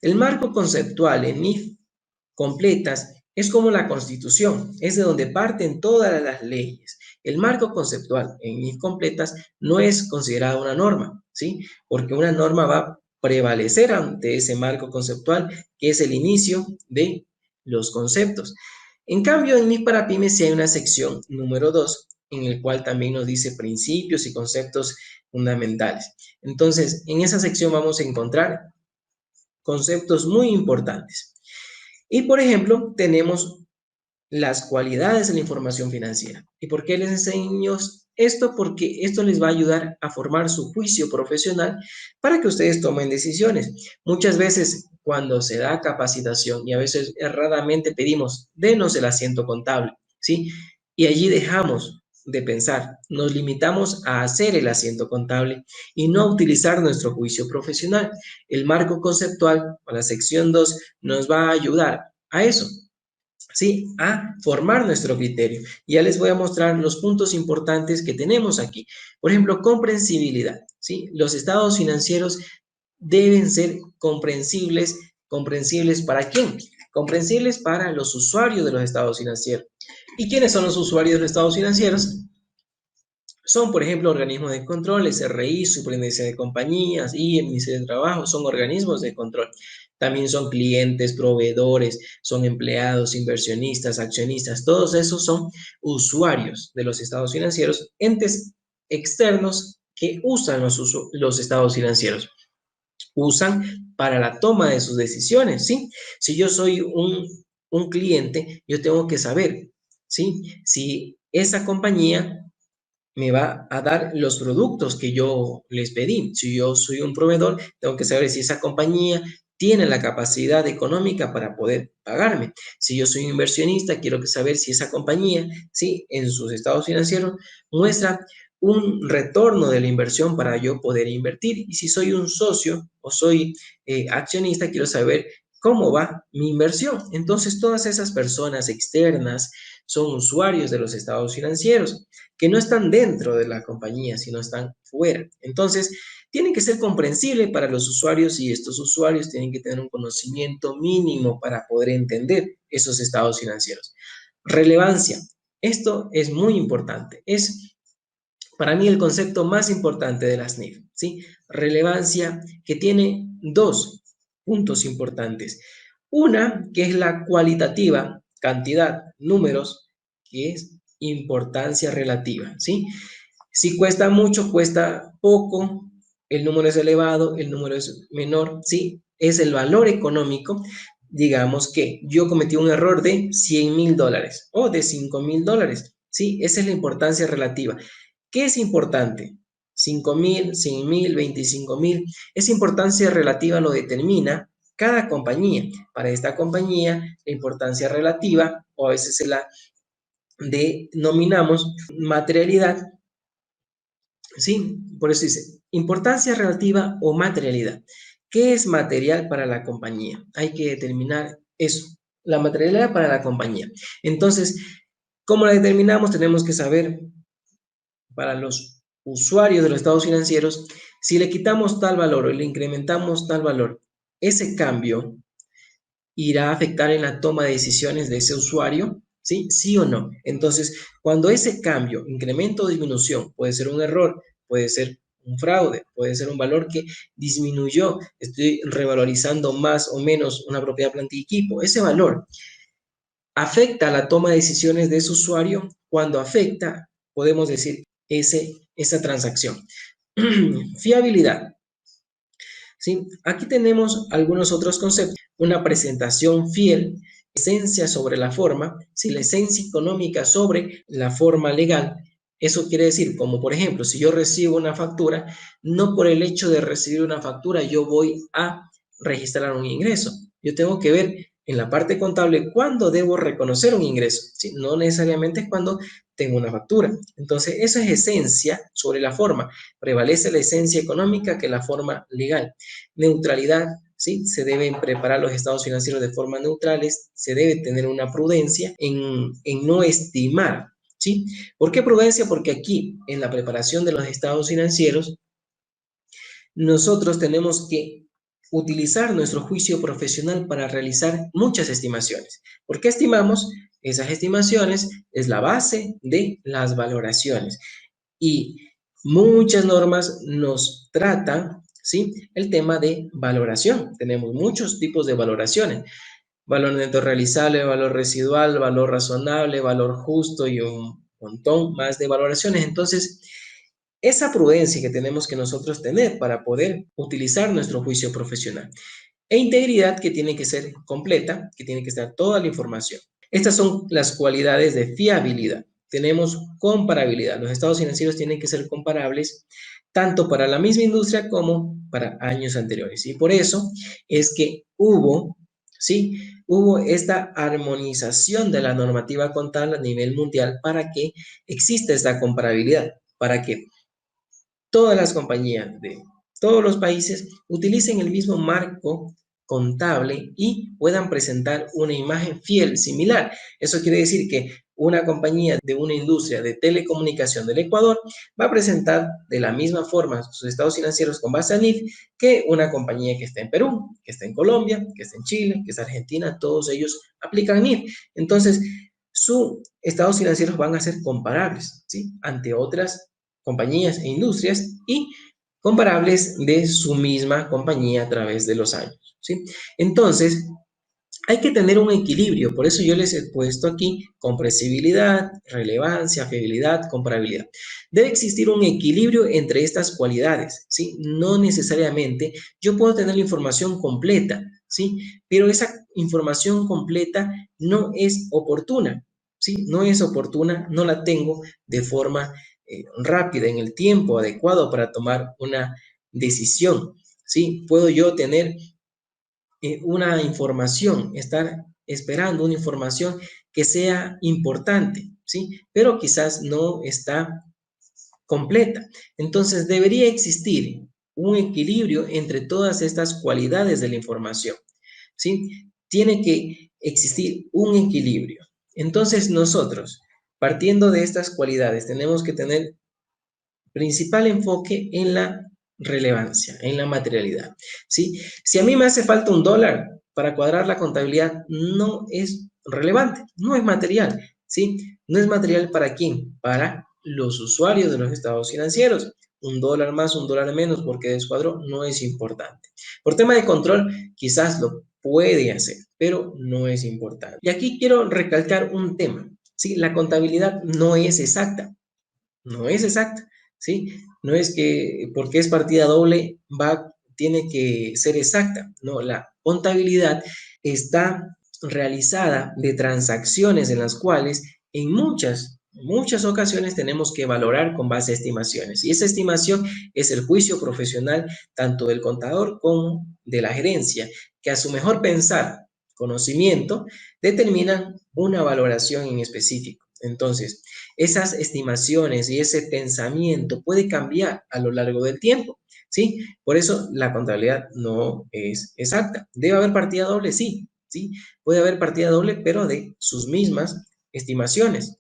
El marco conceptual en NIF completas es como la Constitución, es de donde parten todas las leyes. El marco conceptual en NIF completas no es considerado una norma, ¿sí? Porque una norma va a prevalecer ante ese marco conceptual, que es el inicio de los conceptos. En cambio, en NIF para pymes sí hay una sección número 2, en el cual también nos dice principios y conceptos fundamentales. Entonces, en esa sección vamos a encontrar conceptos muy importantes. Y, por ejemplo, tenemos las cualidades de la información financiera. ¿Y por qué les enseño esto? Porque esto les va a ayudar a formar su juicio profesional para que ustedes tomen decisiones. Muchas veces cuando se da capacitación y a veces erradamente pedimos, denos el asiento contable, ¿sí? Y allí dejamos de pensar, nos limitamos a hacer el asiento contable y no a utilizar nuestro juicio profesional. El marco conceptual o la sección 2 nos va a ayudar a eso, ¿sí? A formar nuestro criterio. Ya les voy a mostrar los puntos importantes que tenemos aquí. Por ejemplo, comprensibilidad, ¿sí? Los estados financieros deben ser comprensibles. ¿Comprensibles para quién? Comprensibles para los usuarios de los estados financieros. ¿Y quiénes son los usuarios de los estados financieros? Son, por ejemplo, organismos de control, SRI, Superintendencia de Compañías, y el Ministerio de Trabajo, son organismos de control. También son clientes, proveedores, son empleados, inversionistas, accionistas, todos esos son usuarios de los estados financieros, entes externos que usan los estados financieros. Usan para la toma de sus decisiones, ¿sí? Si yo soy un cliente, yo tengo que saber, ¿sí? Si esa compañía me va a dar los productos que yo les pedí. Si yo soy un proveedor, tengo que saber si esa compañía tiene la capacidad económica para poder pagarme. Si yo soy un inversionista, quiero saber si esa compañía, sí, en sus estados financieros muestra un retorno de la inversión para yo poder invertir. Y si soy un socio o soy accionista, quiero saber cómo va mi inversión. Entonces, todas esas personas externas son usuarios de los estados financieros que no están dentro de la compañía, sino están fuera. Entonces, tienen que ser comprensibles para los usuarios y estos usuarios tienen que tener un conocimiento mínimo para poder entender esos estados financieros. Relevancia. Esto es muy importante. Es para mí el concepto más importante de las NIF, ¿sí? Relevancia que tiene dos puntos importantes. Una, que es la cualitativa, cantidad, números, que es importancia relativa, ¿sí? Si cuesta mucho, cuesta poco, el número es elevado, el número es menor, ¿sí? Es el valor económico. Digamos que yo cometí un error de $100,000 o de $5,000, ¿sí? Esa es la importancia relativa. ¿Qué es importante? 5,000, 100,000, 25,000. Esa importancia relativa lo determina cada compañía. Para esta compañía, la importancia relativa, o a veces se la denominamos materialidad, ¿sí? Por eso dice, importancia relativa o materialidad. ¿Qué es material para la compañía? Hay que determinar eso, la materialidad para la compañía. Entonces, ¿cómo la determinamos? Tenemos que saber para los usuarios de los estados financieros, si le quitamos tal valor o le incrementamos tal valor, ese cambio irá a afectar en la toma de decisiones de ese usuario, ¿sí? ¿Sí o no? Entonces, cuando ese cambio, incremento o disminución, puede ser un error, puede ser un fraude, puede ser un valor que disminuyó, estoy revalorizando más o menos una propiedad, planta y equipo, ese valor afecta la toma de decisiones de ese usuario. Cuando afecta, podemos decir esa transacción. Fiabilidad. ¿Sí? Aquí tenemos algunos otros conceptos. Una presentación fiel, esencia sobre la forma, ¿sí? La esencia económica sobre la forma legal. Eso quiere decir, como por ejemplo, si yo recibo una factura, no por el hecho de recibir una factura yo voy a registrar un ingreso. Yo tengo que ver en la parte contable cuándo debo reconocer un ingreso, ¿sí? No necesariamente es cuando tengo una factura. Entonces, eso es esencia sobre la forma. Prevalece la esencia económica que la forma legal. Neutralidad, ¿sí? Se deben preparar los estados financieros de forma neutrales, se debe tener una prudencia en no estimar, ¿sí? ¿Por qué prudencia? Porque aquí, en la preparación de los estados financieros, nosotros tenemos que utilizar nuestro juicio profesional para realizar muchas estimaciones. ¿Por qué estimamos? Esas estimaciones es la base de las valoraciones y muchas normas nos tratan, ¿sí?, el tema de valoración. Tenemos muchos tipos de valoraciones. Valor neto realizable, valor residual, valor razonable, valor justo y un montón más de valoraciones. Entonces, esa prudencia que tenemos que nosotros tener para poder utilizar nuestro juicio profesional. E integridad, que tiene que ser completa, que tiene que estar toda la información. Estas son las cualidades de fiabilidad. Tenemos comparabilidad. Los estados financieros tienen que ser comparables tanto para la misma industria como para años anteriores. Y por eso es que ¿sí?, hubo esta armonización de la normativa contable a nivel mundial para que exista esta comparabilidad, para que todas las compañías de todos los países utilicen el mismo marco contable y puedan presentar una imagen fiel, similar. Eso quiere decir que una compañía de una industria de telecomunicación del Ecuador va a presentar de la misma forma sus estados financieros con base a NIF que una compañía que está en Perú, que está en Colombia, que está en Chile, que está en Argentina. Todos ellos aplican NIF. Entonces, sus estados financieros van a ser comparables, ¿sí?, ante otras compañías e industrias y comparables de su misma compañía a través de los años, ¿sí? Entonces, hay que tener un equilibrio, por eso yo les he puesto aquí comprensibilidad, relevancia, fiabilidad, comparabilidad. Debe existir un equilibrio entre estas cualidades, ¿sí? No necesariamente yo puedo tener la información completa, ¿sí?, pero esa información completa no es oportuna, ¿sí? No es oportuna, no la tengo de forma rápida, en el tiempo adecuado para tomar una decisión, ¿sí? Puedo yo tener una información, estar esperando una información que sea importante, ¿sí?, pero quizás no está completa. Entonces, debería existir un equilibrio entre todas estas cualidades de la información, ¿sí? Tiene que existir un equilibrio. Entonces, nosotros, partiendo de estas cualidades, tenemos que tener principal enfoque en la relevancia, en la materialidad, ¿sí? Si a mí me hace falta $1 para cuadrar la contabilidad, no es relevante, no es material, ¿sí? No es material ¿para quién? Para los usuarios de los estados financieros. $1 más, $1 menos porque descuadró no es importante. Por tema de control, quizás lo puede hacer, pero no es importante. Y aquí quiero recalcar un tema, ¿sí? La contabilidad no es exacta, no es exacta, ¿sí? No es que porque es partida doble tiene que ser exacta. No, la contabilidad está realizada de transacciones en las cuales en muchas ocasiones tenemos que valorar con base a estimaciones. Y esa estimación es el juicio profesional tanto del contador como de la gerencia, que a su mejor pensar, conocimiento, determinan una valoración en específico. Entonces, esas estimaciones y ese pensamiento puede cambiar a lo largo del tiempo, ¿sí? Por eso la contabilidad no es exacta. ¿Debe haber partida doble? Sí, ¿sí? Puede haber partida doble, pero de sus mismas estimaciones.